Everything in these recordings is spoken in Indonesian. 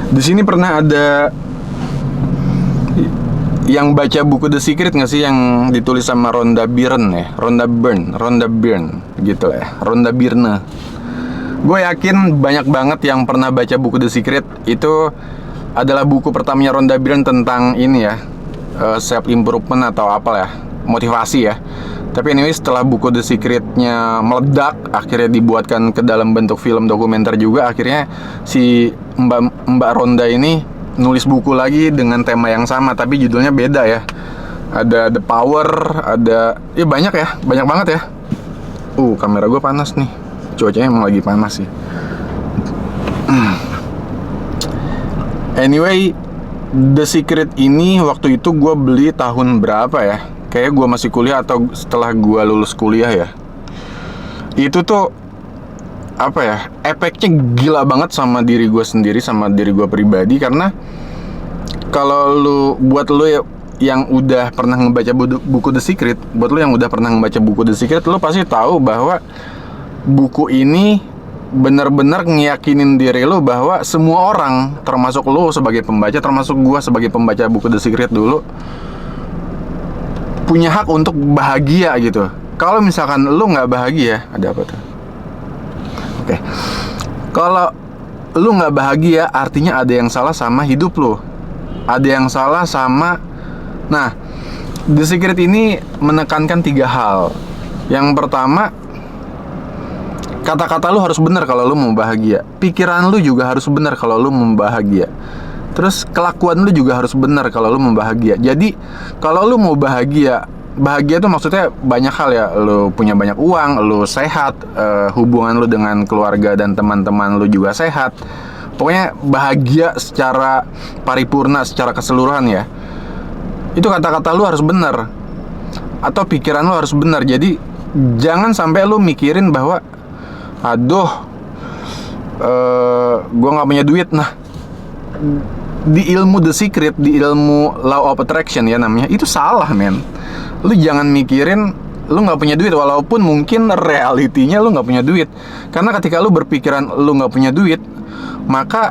Di sini pernah ada yang baca buku The Secret nggak sih, yang ditulis sama Rhonda Byrne ya? Rhonda Byrne gitu ya, Rhonda Byrne. Gue yakin banyak banget yang pernah baca buku The Secret. Itu adalah buku pertamanya Rhonda Byrne tentang ini ya, self improvement atau apa ya, motivasi ya. Tapi anyway, setelah buku The Secret-nya meledak, akhirnya dibuatkan ke dalam bentuk film dokumenter juga. Akhirnya si Mbak Rhonda ini nulis buku lagi dengan tema yang sama, tapi judulnya beda ya. Ada The Power, ada banyak ya, banyak banget ya. Kamera gue panas nih. Cuacanya emang lagi panas sih. Anyway, The Secret ini waktu itu gue beli tahun berapa ya? Kayaknya gue masih kuliah atau setelah gue lulus kuliah ya. Itu tuh apa ya, efeknya gila banget sama diri gue sendiri, sama diri gue pribadi. Karena kalau buat lu ya, yang udah pernah ngebaca buku The Secret, buat lu yang udah pernah ngebaca buku The Secret, lu pasti tahu bahwa buku ini benar-benar ngeyakinin diri lu bahwa semua orang, termasuk lu sebagai pembaca, termasuk gue sebagai pembaca buku The Secret dulu, punya hak untuk bahagia gitu. Kalau misalkan lu nggak bahagia, ada apa tuh? Oke. Kalau lu nggak bahagia, artinya ada yang salah sama hidup lu. Ada yang salah sama... Nah, The Secret ini menekankan 3 hal. Yang pertama, kata-kata lu harus benar kalau lu mau bahagia. Pikiran lu juga harus benar kalau lu mau bahagia. Terus kelakuan lu juga harus benar kalau lu mau bahagia. Jadi kalau lu mau bahagia, bahagia tuh maksudnya banyak hal ya. Lu punya banyak uang, lu sehat, hubungan lu dengan keluarga dan teman-teman lu juga sehat. Pokoknya bahagia secara paripurna, secara keseluruhan ya. Itu kata-kata lu harus benar, atau pikiran lu harus benar. Jadi jangan sampai lu mikirin bahwa gue gak punya duit. Nah, di ilmu The Secret, di ilmu Law of Attraction ya namanya, itu salah men. Lu jangan mikirin lu gak punya duit, walaupun mungkin realitinya lu gak punya duit. Karena ketika lu berpikiran lu gak punya duit, maka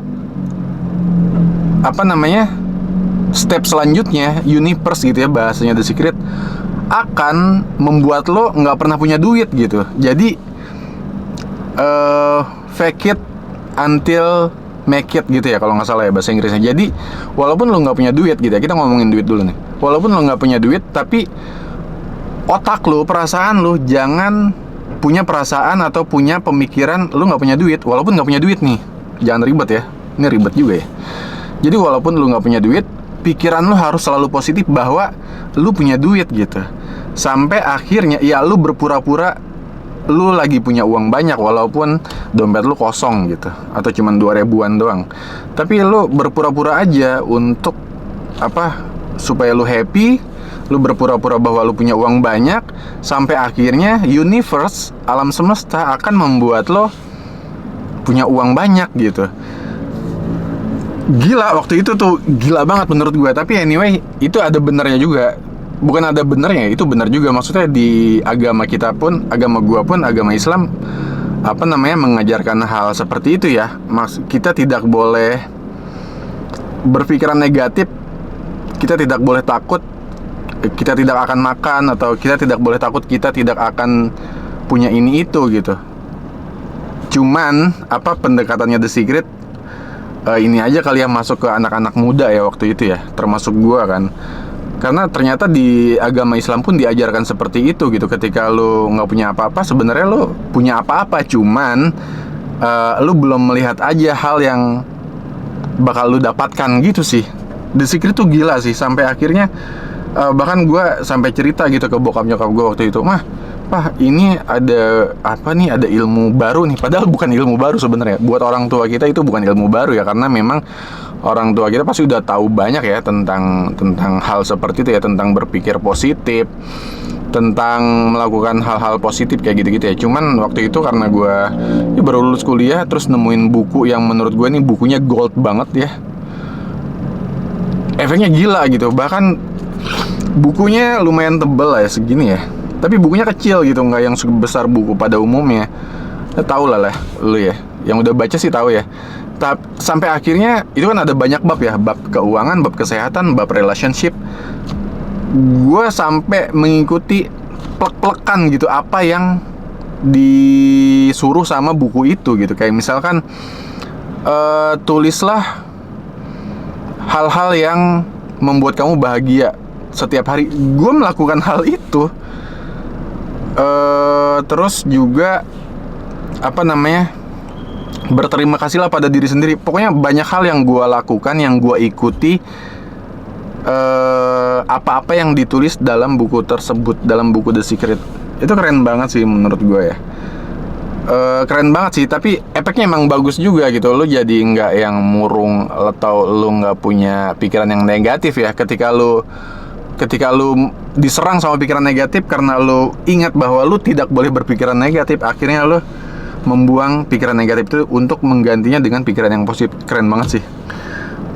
step selanjutnya, universe gitu ya bahasanya The Secret, akan membuat lo gak pernah punya duit gitu. Jadi fake it until make it gitu ya, kalau nggak salah ya bahasa Inggrisnya. Jadi walaupun lo nggak punya duit gitu ya, kita ngomongin duit dulu nih. Walaupun lo nggak punya duit, tapi otak lo, perasaan lo, jangan punya perasaan atau punya pemikiran lo nggak punya duit walaupun nggak punya duit nih. Jangan ribet ya, ini ribet juga ya. Jadi walaupun lo nggak punya duit, pikiran lo harus selalu positif bahwa lo punya duit gitu. Sampai akhirnya ya lo berpura-pura lu lagi punya uang banyak walaupun dompet lu kosong gitu, atau cuman 2.000-an doang. Tapi lu berpura-pura aja untuk supaya lu happy. Lu berpura-pura bahwa lu punya uang banyak, sampai akhirnya universe, alam semesta akan membuat lo punya uang banyak gitu. Gila, waktu itu tuh gila banget menurut gue. Tapi anyway, itu ada benernya juga. Bukan ada benernya, itu benar juga. Maksudnya di agama kita pun, agama gua pun, agama Islam mengajarkan hal seperti itu ya. Kita tidak boleh berpikiran negatif. Kita tidak boleh takut kita tidak akan makan, atau kita tidak boleh takut kita tidak akan punya ini itu gitu. Cuman pendekatannya The Secret ini aja kali ya, masuk ke anak-anak muda ya waktu itu ya, termasuk gua kan. Karena ternyata di agama Islam pun diajarkan seperti itu gitu. Ketika lu nggak punya apa-apa, sebenarnya lu punya apa-apa, cuman lu belum melihat aja hal yang bakal lu dapatkan gitu sih. The Secret tuh gila sih. Sampai akhirnya bahkan gue sampai cerita gitu ke bokap nyokap gue waktu itu, Pak, ini ada ada ilmu baru nih. Padahal bukan ilmu baru sebenarnya. Buat orang tua kita itu bukan ilmu baru ya, karena memang orang tua kita pasti udah tahu banyak ya tentang hal seperti itu ya, tentang berpikir positif, tentang melakukan hal-hal positif kayak gitu-gitu ya. Cuman waktu itu karena gue baru lulus kuliah, terus nemuin buku yang menurut gue nih bukunya gold banget ya. Efeknya gila gitu. Bahkan bukunya lumayan tebel lah ya, segini ya. Tapi bukunya kecil gitu, nggak yang sebesar buku pada umumnya. Tahu lah lu ya, yang udah baca sih tahu ya. sampai akhirnya itu kan ada banyak bab ya, bab keuangan, bab kesehatan, bab relationship. Gue sampai mengikuti plek-plekan gitu apa yang disuruh sama buku itu gitu. Kayak misalkan tulislah hal-hal yang membuat kamu bahagia setiap hari. Gue melakukan hal itu. Terus juga apa namanya, berterima kasihlah pada diri sendiri. Pokoknya banyak hal yang gue lakukan, yang gue ikuti apa-apa yang ditulis dalam buku tersebut, dalam buku The Secret. Itu keren banget sih menurut gue ya. Keren banget sih, tapi efeknya emang bagus juga gitu. Lu jadi nggak yang murung atau lu nggak punya pikiran yang negatif ya. Ketika lu diserang sama pikiran negatif karena lu ingat bahwa lu tidak boleh berpikiran negatif, akhirnya lu membuang pikiran negatif itu untuk menggantinya dengan pikiran yang positif. Keren banget sih.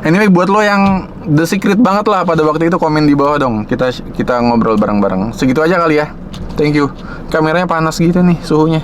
Anyway, buat lo yang The Secret banget lah pada waktu itu, komen di bawah dong. Kita ngobrol bareng-bareng. Segitu aja kali ya. Thank you. Kameranya panas gitu nih suhunya.